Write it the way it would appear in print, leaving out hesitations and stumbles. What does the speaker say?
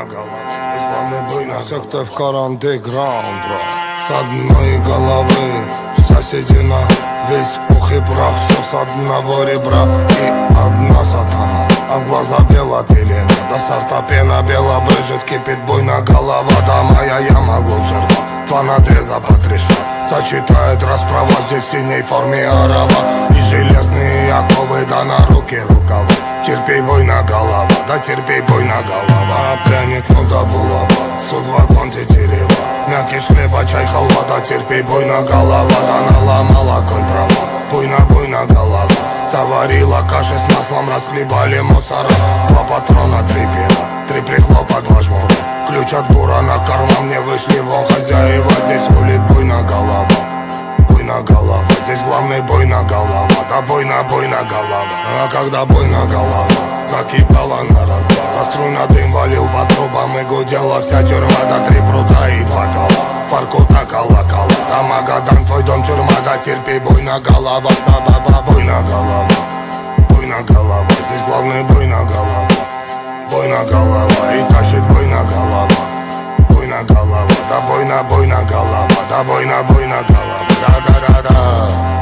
голова, здесь главный буйна. Все, кто в андеграунд, бро, с одной головы. Соседи на весь пух и прах, все с одного ребра. И одна сатана, а в глаза бела пелена. До сорта пена бела брызжет, кипит буйна голова. Да моя яма глубже рва, два надреза по 3 шва. Сочетает расправа, здесь в синей форме арава. И железные оковы, да на руки рукава. Терпей, буйна голова, да терпей, буйна голова. Пряник, ну да булава, суд конте терева. Мякиш хлеба, чай, халва, да терпей, буйна голова. Да наломала коль трава, буйна голова. Заварила каши с маслом, расхлебали мусора. 2 патрона, 3 пера, 3 прихлопа, 2 жмура. Ключ от бура на карман, мне вышли вон хозяева. Здесь рулит буйна голова, буйна голова. Здесь главный буйна голова, да буйна голова. А когда буйна голова закипала на разбор, а струна дым валил по трубам и гудела вся тюрьма. До 3 пруда и 2 кола, парку так колокола. Да Магадан, твой дом тюрьма, да терпи, буйна голова. Да баба, буйна голова, здесь главный буйна голова. Буйна голова и тащит буйна голова. Буйна голова, да буйна голова. Да буйна голова, да-да-да-да.